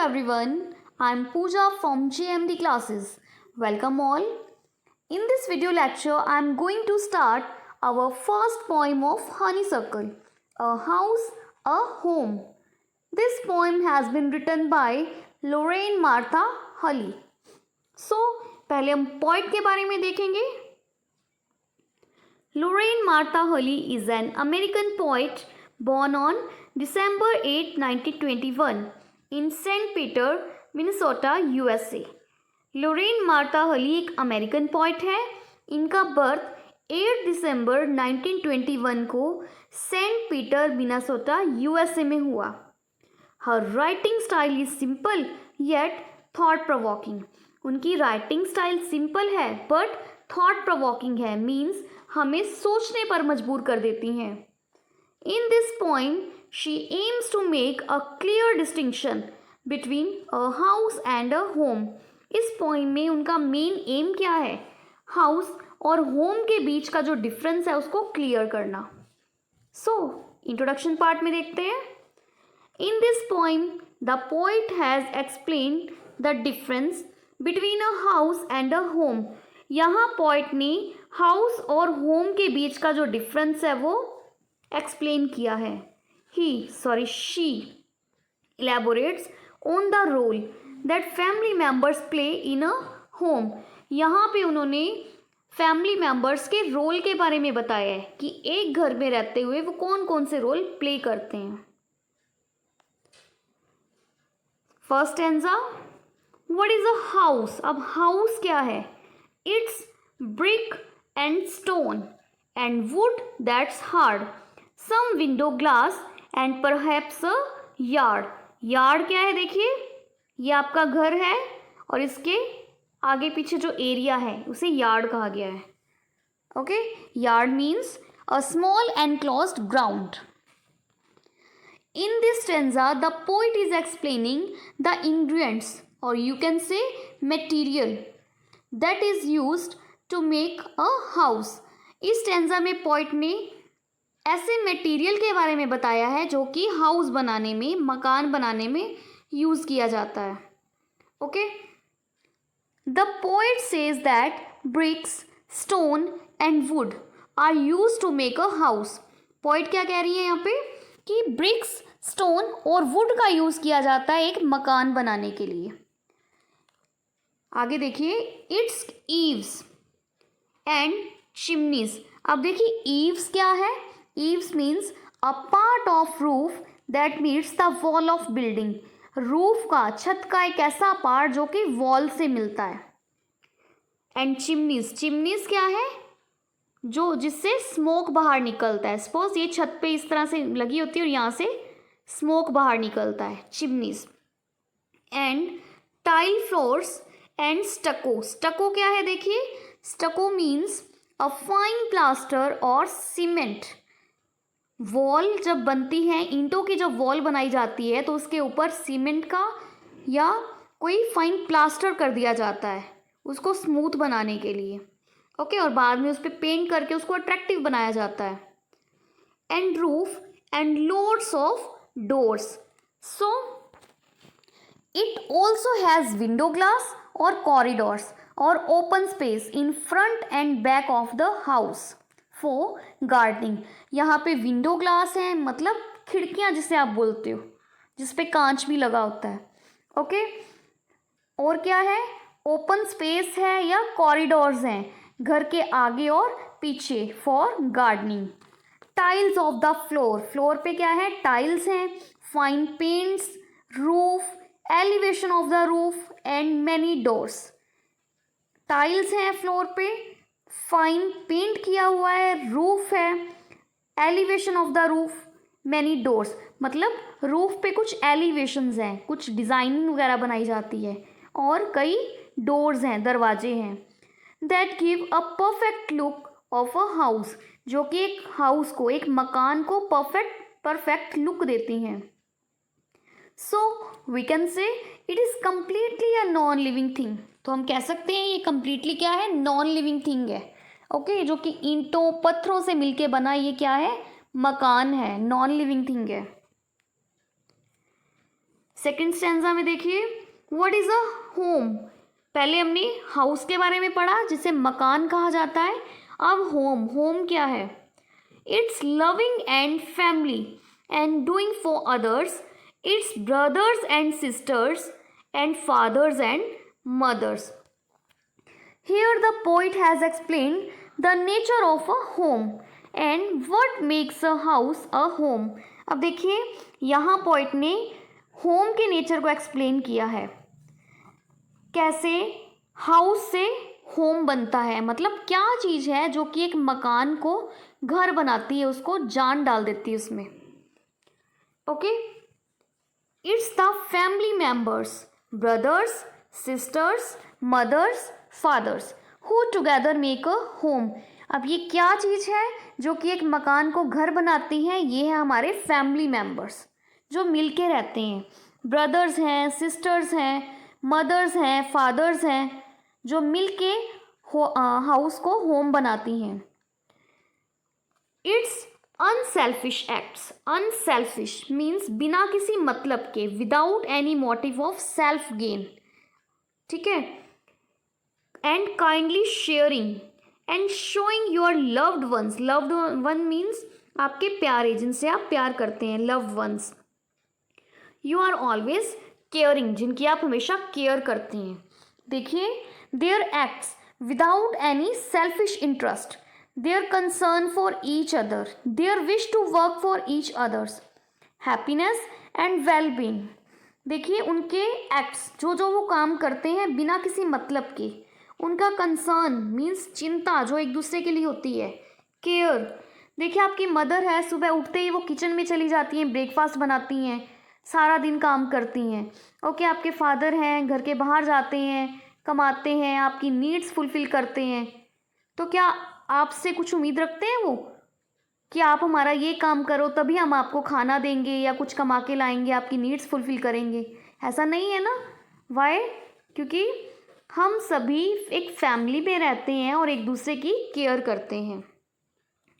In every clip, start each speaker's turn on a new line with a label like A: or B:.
A: everyone, I am Pooja from GMD classes. Welcome all. In this video lecture, I am going to start our first poem of Honeysuckle, A House, a Home. This poem has been written by Lorraine Martha Hulley. So, पहले हम poet के बारे में देखेंगे. Lorraine Martha Hulley is an American poet born on December 8, 1921 in St. Peter, Minnesota, USA. Lorraine Martha Hulley एक American poet है. इनका birth 8 दिसंबर 1921 को सेंट पीटर, मिनेसोटा, यूएसए में हुआ. Her writing style is simple yet thought provoking. उनकी writing style simple है but thought provoking है, means हमें सोचने पर मजबूर कर देती हैं. In this poem, she aims to make a clear distinction between a house and a home. इस पोइम में उनका मेन एम क्या है? हाउस और होम के बीच का जो डिफरेंस है उसको क्लियर करना. सो इंट्रोडक्शन पार्ट में देखते हैं. In this poem the poet has explained the difference between a house and a home. यहाँ पोइट ने हाउस और होम के बीच का जो डिफरेंस है वो एक्सप्लेन किया है. she elaborates on the role that family members play in a home. यहाँ पे उन्होंने फैमिली मेम्बर्स के रोल के बारे में बताया है कि एक घर में रहते हुए वो कौन कौन से रोल प्ले करते हैं. First stanza, what is a house. अब हाउस क्या है? It's brick and stone and wood that's hard, some window glass and perhaps a yard. Yard क्या है? देखिए ये आपका घर है और इसके आगे पीछे जो एरिया है उसे यार्ड कहा गया है. Okay, yard means a small enclosed ground. In this stanza the poet is explaining the ingredients और you can say material that is used to make a house. इस स्टैंजा में पोइट ने ऐसे मटेरियल के बारे में बताया है जो कि हाउस बनाने में, मकान बनाने में यूज़ किया जाता है. Okay, the poet says that bricks, stone and wood are use to make a house. Poet क्या कह रही है यहाँ पे कि ब्रिक्स, स्टोन और वुड का यूज़ किया जाता है एक मकान बनाने के लिए. आगे देखिए, इट्स ईव्स एंड चिमनीज. अब देखिए ईव्स क्या है? Eaves means a part of roof that meets the wall of building. Roof का, छत का एक ऐसा पार्ट जो कि वॉल से मिलता है. एंड चिमनीज, चिमनीज क्या है? जो जिससे स्मोक बाहर निकलता है. सपोज ये छत पे इस तरह से लगी होती है और यहाँ से स्मोक बाहर निकलता है, chimneys. And tile floors and स्टको. स्टको क्या है? देखिए स्टको मीन्स अ फाइन प्लास्टर और सीमेंट. वॉल जब बनती है, ईंटों की जब वॉल बनाई जाती है तो उसके ऊपर सीमेंट का या कोई फाइन प्लास्टर कर दिया जाता है उसको स्मूथ बनाने के लिए. ओके, और बाद में उस पर पेंट करके उसको अट्रैक्टिव बनाया जाता है. And roof and loads of doors. So it also has window glass और कॉरिडोर्स और open space in front end back of the house for gardening. यहाँ पे विंडो ग्लास है, मतलब खिड़कियाँ जिसे आप बोलते हो, जिस पे कांच भी लगा होता है. ओके, और क्या है? ओपन स्पेस है या कॉरिडोर्स हैं घर के आगे और पीछे for gardening. Tiles of the floor. Floor पे क्या है? टाइल्स हैं. Fine paints, roof, elevation of the roof and many doors. Tiles हैं फ्लोर पे, फाइन पेंट किया हुआ है, रूफ है, elevation of the roof, many doors. मतलब रूफ पे कुछ एलिवेशंस हैं, कुछ डिज़ाइनिंग वगैरह बनाई जाती है और कई डोर्स हैं, दरवाजे हैं. That give a perfect look of a house. जो कि एक हाउस को, एक मकान को परफेक्ट लुक देती हैं. So we can say it is completely a non living thing. तो हम कह सकते हैं ये कम्प्लीटली क्या है? नॉन लिविंग थिंग है. ओके, जो कि ईंटों पत्थरों से मिलके बना ये क्या है? मकान है, नॉन लिविंग थिंग है. सेकंड स्टैंजा में देखिए, व्हाट इज अ होम। पहले हमने हाउस के बारे में पढ़ा जिसे मकान कहा जाता है। अब होम, होम क्या है? It's loving and family and doing for others, it's brothers and sisters and fathers and mothers. Here the poet has explained the nature of a home and what makes a house a home. अब देखिए यहाँ poet ने home के nature को explain किया है, कैसे house से होम बनता है, मतलब क्या चीज़ है जो कि एक मकान को घर बनाती है, उसको जान डाल देती है उसमें। Okay, it's the family members, brothers, sisters, mothers, fathers who together make a home. अब ये क्या चीज़ है जो कि एक मकान को घर बनाती है? ये है हमारे फैमिली मेंबर्स जो मिलके रहते हैं। ब्रदर्स हैं, सिस्टर्स हैं, मदर्स हैं, फादर्स हैं, जो मिलके हाउस को होम बनाती हैं। It's unselfish acts. Unselfish means बिना किसी मतलब के, without any motive of self gain, ठीक है। And kindly sharing and showing your loved ones. Loved one means आपके प्यारे, जिनसे आप प्यार करते हैं, loved ones. You are always caring, जिनकी आप हमेशा केयर करते हैं। देखिए, their acts without any selfish interest, their concern for each other, their wish to work for each others, happiness and wellbeing. देखिए उनके एक्ट्स, जो वो काम करते हैं बिना किसी मतलब के, उनका कंसर्न मीन्स चिंता जो एक दूसरे के लिए होती है, केयर। देखिए आपकी मदर है, सुबह उठते ही वो किचन में चली जाती हैं, ब्रेकफास्ट बनाती हैं, सारा दिन काम करती हैं। ओके, आपके फादर हैं, घर के बाहर जाते हैं, कमाते हैं, आपकी नीड्स फुलफिल करते हैं। तो क्या आपसे कुछ उम्मीद रखते हैं वो कि आप हमारा ये काम करो तभी हम आपको खाना देंगे या कुछ कमा के लाएंगे, आपकी नीड्स फुलफिल करेंगे? ऐसा नहीं है ना। वाई? क्योंकि हम सभी एक फैमिली में रहते हैं और एक दूसरे की केयर करते हैं।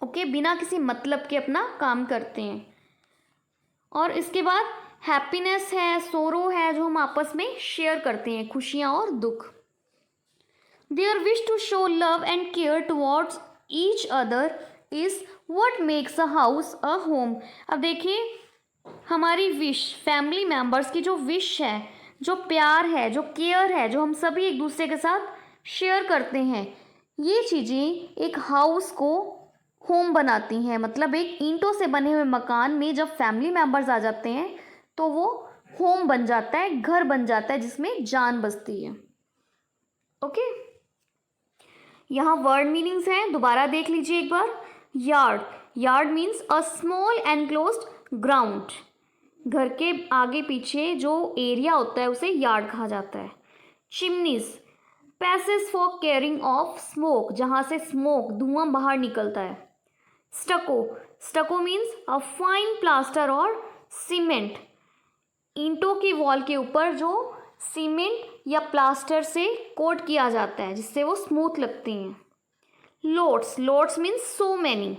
A: ओके, बिना किसी मतलब के अपना काम करते हैं। और इसके बाद हैप्पीनेस है, सोरो है, जो हम आपस में शेयर करते हैं, खुशियाँ और दुख। Their wish to show love and care towards each other is what makes a house a home. अब देखिए हमारी विश, फैमिली मेम्बर्स की जो विश है, जो प्यार है, जो केयर है, जो हम सभी एक दूसरे के साथ शेयर करते हैं, ये चीज़ें एक हाउस को होम बनाती हैं। मतलब एक ईंटों से बने हुए मकान में जब फैमिली मेम्बर्स आ जाते हैं तो वो होम बन जाता है, घर बन जाता है जिसमें जान बसती है। ओके, यहाँ वर्ड मीनिंग्स हैं, दोबारा देख लीजिए एक बार। Yard, yard means a small enclosed ground. घर के आगे पीछे जो एरिया होता है उसे यार्ड कहा जाता है। Chimneys, passage for carrying of smoke, जहाँ से स्मोक, धुआं बाहर निकलता है। स्टको, स्टको मीन्स अ फाइन प्लास्टर और सीमेंट, ईंटों की वॉल के ऊपर जो सीमेंट या प्लास्टर से कोट किया जाता है जिससे वो स्मूथ लगती हैं। Loads, loads means so many.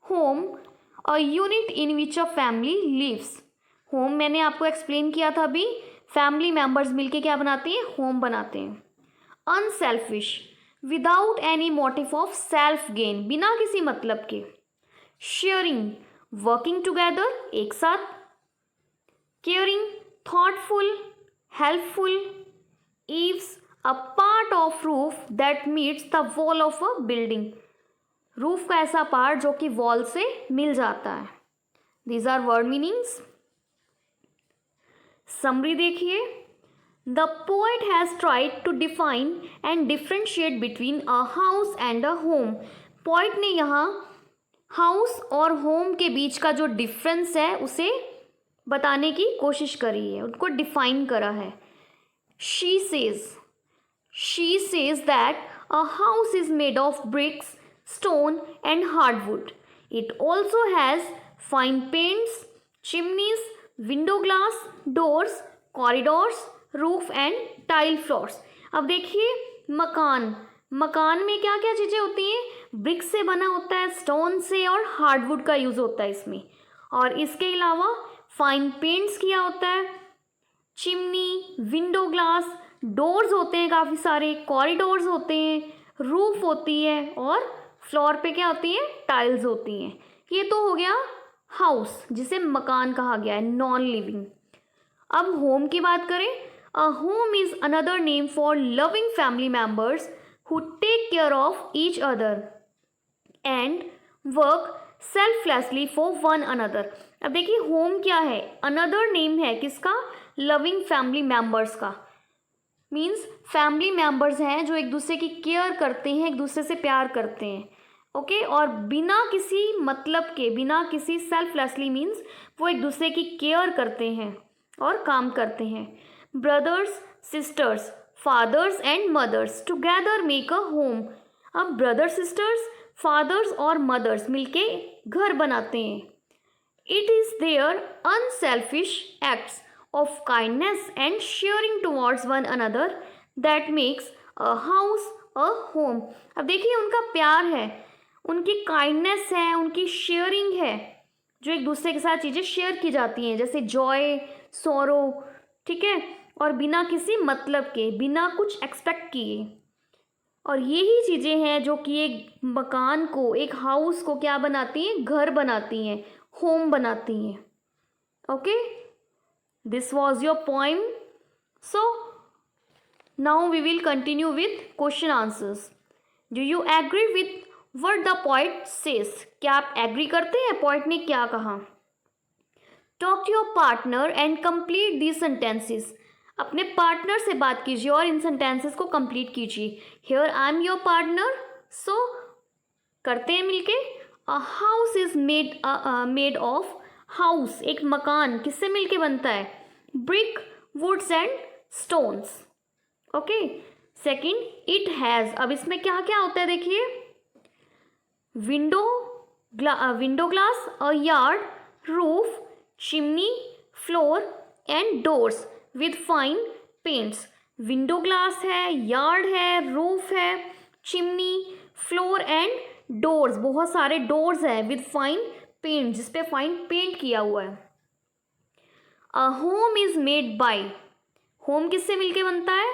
A: Home, a unit in which a family lives. Home मैंने आपको एक्सप्लेन किया था अभी, फैमिली मेम्बर्स मिलके क्या बनाते हैं? होम बनाते हैं। Unselfish, without any motive of self gain, बिना किसी मतलब के। शेयरिंग, वर्किंग टुगेदर, एक साथ। Caring, thoughtful, helpful. Eaves, a part of roof that meets the wall of a building, roof का ऐसा पार्ट जो कि वॉल से मिल जाता है। These are word meanings. Summary देखिए, the poet has tried to define and differentiate between a house and a home. Poet ने यहाँ हाउस और होम के बीच का जो डिफरेंस है उसे बताने की कोशिश करी है, उनको डिफाइन करा है। She says that a house is made of BRICS, stone and hardwood. It also has fine paints, chimneys, window glass, doors, corridors, roof and tile floors. अब देखिए मकान, मकान में क्या क्या चीज़ें होती हैं? ब्रिक्स से बना होता है, स्टोन से, और हार्डवुड का यूज़ होता है इसमें। और इसके अलावा फाइन पेंट्स किया होता है, चिमनी, विंडो ग्लास, डोर्स होते हैं काफ़ी सारे, कॉरिडोर्स होते हैं, रूफ होती है और फ्लोर पे क्या होती है, टाइल्स होती हैं। ये तो हो गया हाउस, जिसे मकान कहा गया है, नॉन लिविंग। अब होम की बात करें, a home is another name for loving family members who take care of each other and work selflessly for one another. अब देखिए होम क्या है, अनदर नेम है किसका, लविंग फैमिली मेम्बर्स का। मीन्स फैमिली मेम्बर्स हैं जो एक दूसरे की केयर करते हैं, एक दूसरे से प्यार करते हैं। ओके और बिना किसी मतलब के, बिना किसी सेल्फलेसली मीन्स वो एक दूसरे की केयर करते हैं और काम करते हैं। Brothers, sisters, fathers and mothers together make a home. अब ब्रदर्स, सिस्टर्स, फादर्स और मदर्स मिलके घर बनाते हैं। It is their unselfish acts of kindness and sharing towards one another that makes a house a home। अब देखिए उनका प्यार है, उनकी काइंडनेस है, उनकी शेयरिंग है, जो एक दूसरे के साथ चीज़ें शेयर की जाती हैं, जैसे जॉय, सॉरो, ठीक है, और बिना किसी मतलब के, बिना कुछ एक्सपेक्ट किए। और यही चीज़ें हैं जो कि एक मकान को, एक हाउस को क्या बनाती हैं, घर बनाती हैं, होम बनाती हैं। Okay This was your poem. So now we will continue with question answers. Do you agree with what the poet says? क्या आप एग्री करते हैं पोइट ने क्या कहा? Talk to your partner and complete these sentences. अपने partner से बात कीजिए और इन सेंटेंसेस को कंप्लीट कीजिए। Here I am your partner. So करते हैं मिलके। A house is made of house, एक मकान किससे मिलके बनता है, brick, woods and stones. Okay second, it has, अब इसमें क्या क्या होता है देखिए, window glass, a yard, roof, chimney, floor and doors with fine paints. Window glass है, यार्ड है, रूफ है, चिमनी, फ्लोर एंड डोर्स, बहुत सारे डोर्स हैं विद फाइन पेंट, जिसपे फाइन पेंट किया हुआ है। A home is made by, home किससे मिलके बनता है,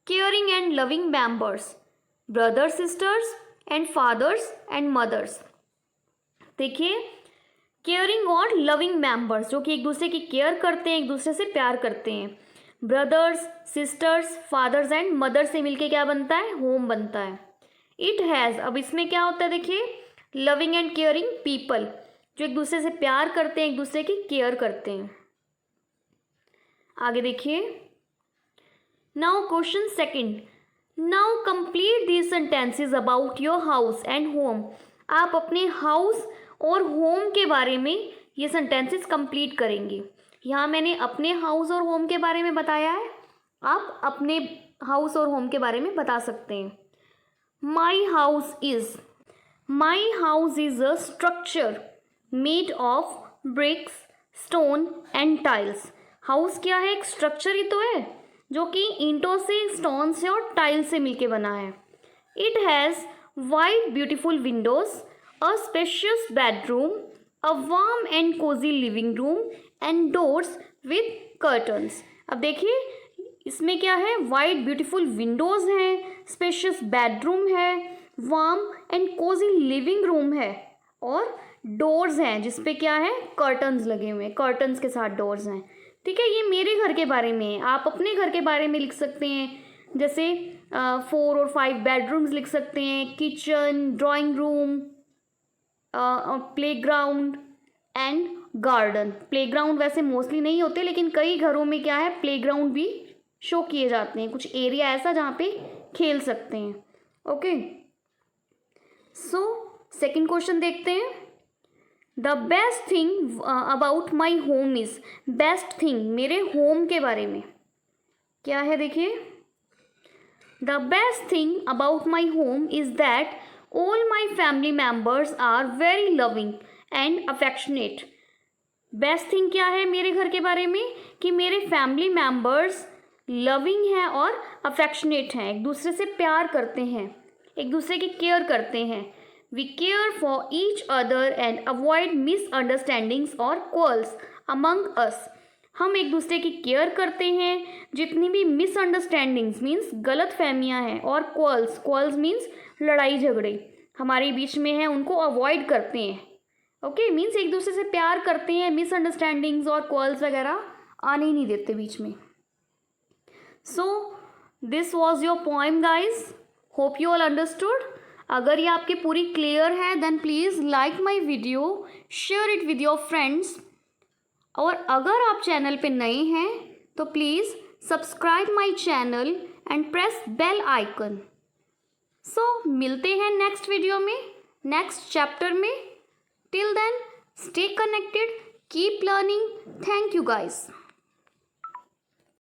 A: caring and loving members, brothers, sisters and fathers and mothers. देखिए केयरिंग और लविंग मेंबर्स जो कि एक दूसरे की केयर करते हैं, एक दूसरे से प्यार करते हैं। Brothers, sisters, fathers and mother से मिलके क्या बनता है, होम बनता है। इट हैज़, अब इसमें क्या होता है देखिए, लविंग एंड केयरिंग पीपल जो एक दूसरे से प्यार करते हैं, एक दूसरे की केयर करते हैं। आगे देखिए, now question second, now complete these sentences about your house and home. आप अपने हाउस और होम के बारे में ये सेंटेंसेस कंप्लीट करेंगे। यहाँ मैंने अपने हाउस और होम के बारे में बताया है, आप अपने हाउस और होम के बारे में बता सकते हैं। My house is a structure made of BRICS, stone and tiles. House क्या है, एक स्ट्रक्चर ही तो है जो कि ईंटों से, स्टोन से और टाइल से मिलके बना है। It has wide beautiful windows, a spacious bedroom, a warm and cosy living room and doors with curtains. अब देखिए इसमें क्या है, वाइड ब्यूटीफुल विंडोज हैं, स्पेशियस बेडरूम है, warm and cosy living room है और डोर्स हैं जिसपे क्या है, कर्टन्स लगे हुए हैं, कर्टन्स के साथ डोर्स हैं। ठीक है, ये मेरे घर के बारे में है, आप अपने घर के बारे में लिख सकते हैं, जैसे 4 और 5 बेडरूम्स लिख सकते हैं, kitchen, drawing room, playground and garden. Playground वैसे मोस्टली नहीं होते, लेकिन कई घरों में क्या है, प्लेग्राउंड भी शो किए जाते हैं, कुछ एरिया ऐसा जहाँ पे खेल सकते हैं। ओके सो सेकंड क्वेश्चन देखते हैं। The best thing about my home is, best thing मेरे होम के बारे में क्या है देखिए, the best thing about my home is that all my family members are very loving and affectionate. Best thing क्या है मेरे घर के बारे में, कि मेरे फैमिली मेम्बर्स लविंग हैं और अफेक्शनेट हैं, एक दूसरे से प्यार करते हैं, एक दूसरे की केयर करते हैं। We care for each other and avoid misunderstandings or quarrels among us. हम एक दूसरे की केयर करते हैं, जितनी भी मिसअंडरस्टैंडिंग्स मीन्स गलत फहमियाँ हैं और क्वाल्स मीन्स लड़ाई झगड़े हमारे बीच में हैं उनको अवॉइड करते हैं। ओके मीन्स एक दूसरे से प्यार करते हैं, मिसअंडरस्टैंडिंग्स और क्वाल्स वगैरह आने ही नहीं देते बीच में। So this was your poem guys, hope you all understood. अगर ये आपके पूरी क्लियर है then please like my video, share it with your friends, और अगर आप चैनल पे नए हैं तो please subscribe my channel and press bell icon. So मिलते हैं नेक्स्ट वीडियो में, नेक्स्ट चैप्टर में। Till then stay connected, keep learning. Thank you guys.